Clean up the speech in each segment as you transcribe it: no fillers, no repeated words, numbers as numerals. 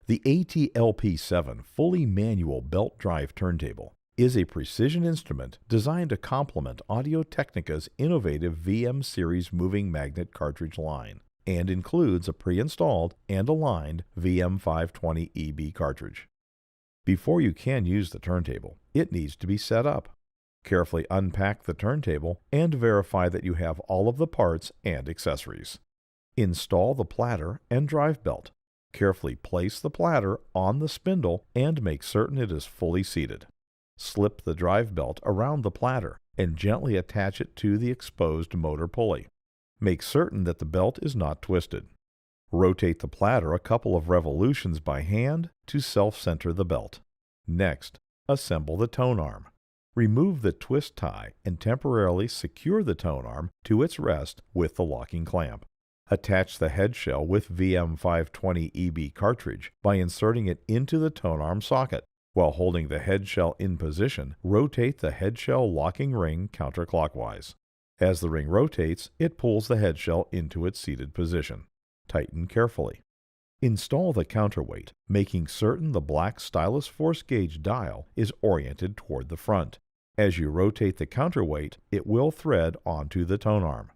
The LP7 fully manual belt drive turntable is a precision instrument designed to complement Audio-Technica's innovative VM series moving magnet cartridge line and includes a pre-installed and aligned VM520EB cartridge. Before you can use the turntable, it needs to be set up. Carefully unpack the turntable and verify that you have all of the parts and accessories. Install the platter and drive belt. Carefully place the platter on the spindle and make certain it is fully seated. Slip the drive belt around the platter and gently attach it to the exposed motor pulley. Make certain that the belt is not twisted. Rotate the platter a couple of revolutions by hand to self-center the belt. Next, assemble the tone arm. Remove the twist tie and temporarily secure the tone arm to its rest with the locking clamp. Attach the head shell with VM520EB cartridge by inserting it into the tone arm socket. While holding the head shell in position, rotate the head shell locking ring counterclockwise. As the ring rotates, it pulls the head shell into its seated position. Tighten carefully. Install the counterweight, making certain the black stylus force gauge dial is oriented toward the front. As you rotate the counterweight, it will thread onto the tone arm.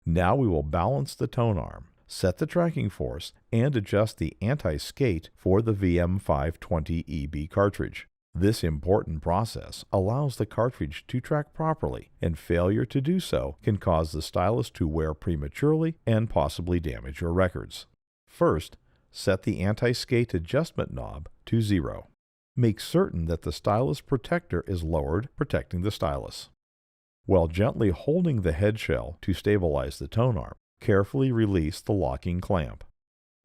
Now we will balance the tone arm, set the tracking force, and adjust the anti-skate for the VM520EB cartridge. This important process allows the cartridge to track properly, and failure to do so can cause the stylus to wear prematurely and possibly damage your records. First, set the anti-skate adjustment knob to 0. Make certain that the stylus protector is lowered, protecting the stylus. While gently holding the head shell to stabilize the tone arm, carefully release the locking clamp.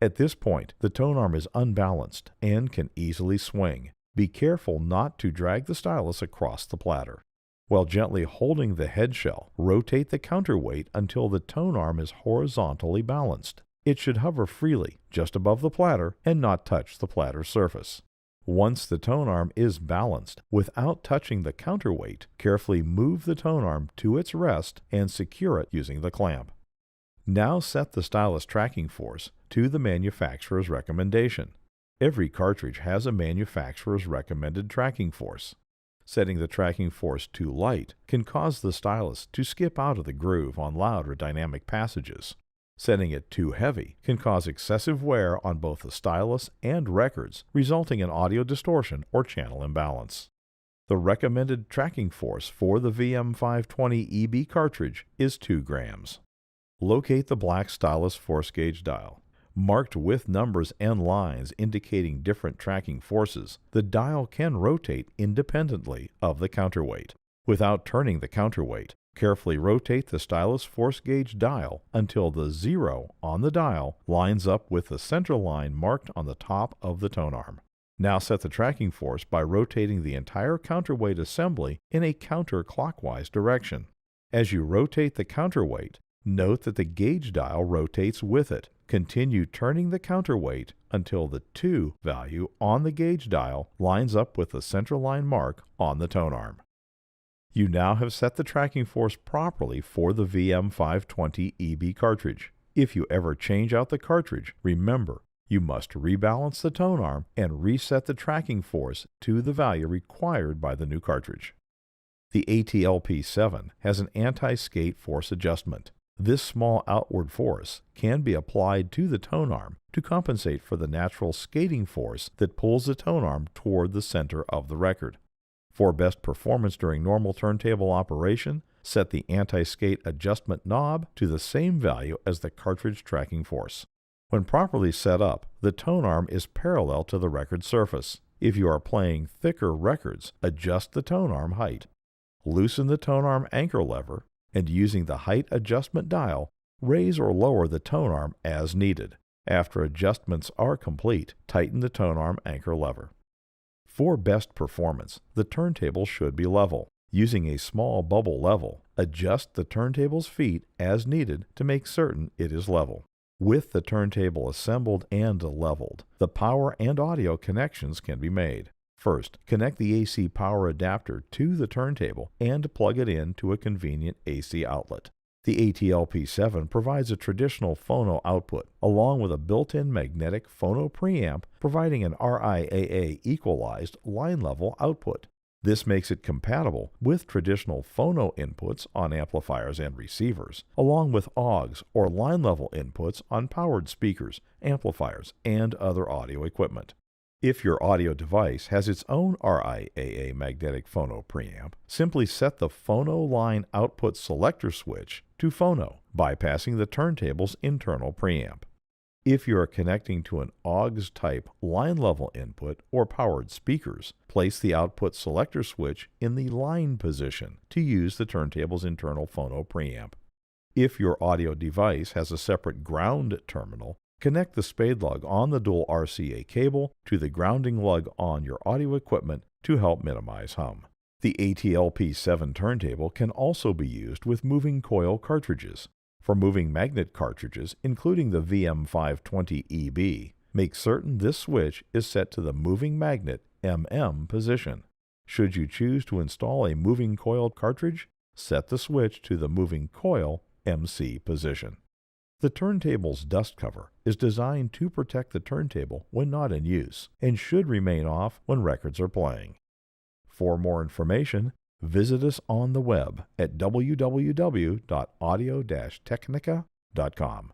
At this point, the tone arm is unbalanced and can easily swing. Be careful not to drag the stylus across the platter. While gently holding the head shell, rotate the counterweight until the tone arm is horizontally balanced. It should hover freely just above the platter and not touch the platter surface. Once the tone arm is balanced, without touching the counterweight, carefully move the tone arm to its rest and secure it using the clamp. Now set the stylus tracking force to the manufacturer's recommendation. Every cartridge has a manufacturer's recommended tracking force. Setting the tracking force too light can cause the stylus to skip out of the groove on loud or dynamic passages. Setting it too heavy can cause excessive wear on both the stylus and records, resulting in audio distortion or channel imbalance. The recommended tracking force for the VM520EB cartridge is 2 grams. Locate the black stylus force gauge dial. Marked with numbers and lines indicating different tracking forces, the dial can rotate independently of the counterweight. Without turning the counterweight, carefully rotate the stylus force gauge dial until the 0 on the dial lines up with the center line marked on the top of the tone arm. Now set the tracking force by rotating the entire counterweight assembly in a counterclockwise direction. As you rotate the counterweight, note that the gauge dial rotates with it. Continue turning the counterweight until the 2 value on the gauge dial lines up with the center line mark on the tone arm. You now have set the tracking force properly for the VM520EB cartridge. If you ever change out the cartridge, remember, you must rebalance the tone arm and reset the tracking force to the value required by the new cartridge. The LP7 has an anti-skate force adjustment. This small outward force can be applied to the tone arm to compensate for the natural skating force that pulls the tone arm toward the center of the record. For best performance during normal turntable operation, set the anti-skate adjustment knob to the same value as the cartridge tracking force. When properly set up, the tone arm is parallel to the record surface. If you are playing thicker records, adjust the tone arm height. Loosen the tone arm anchor lever, and using the height adjustment dial, raise or lower the tone arm as needed. After adjustments are complete, tighten the tone arm anchor lever. For best performance, the turntable should be level. Using a small bubble level, adjust the turntable's feet as needed to make certain it is level. With the turntable assembled and leveled, the power and audio connections can be made. First, connect the AC power adapter to the turntable and plug it in to a convenient AC outlet. The LP7 provides a traditional phono output, along with a built-in magnetic phono preamp providing an RIAA equalized line-level output. This makes it compatible with traditional phono inputs on amplifiers and receivers, along with AUX or line-level inputs on powered speakers, amplifiers, and other audio equipment. If your audio device has its own RIAA magnetic phono preamp, simply set the phono line output selector switch to phono, bypassing the turntable's internal preamp. If you are connecting to an AUX-type line-level input or powered speakers, place the output selector switch in the line position to use the turntable's internal phono preamp. If your audio device has a separate ground terminal, connect the spade lug on the dual RCA cable to the grounding lug on your audio equipment to help minimize hum. The LP7 turntable can also be used with moving coil cartridges. For moving magnet cartridges, including the VM520EB, make certain this switch is set to the moving magnet MM position. Should you choose to install a moving coil cartridge, set the switch to the moving coil MC position. The turntable's dust cover is designed to protect the turntable when not in use and should remain off when records are playing. For more information, visit us on the web at www.audio-technica.com.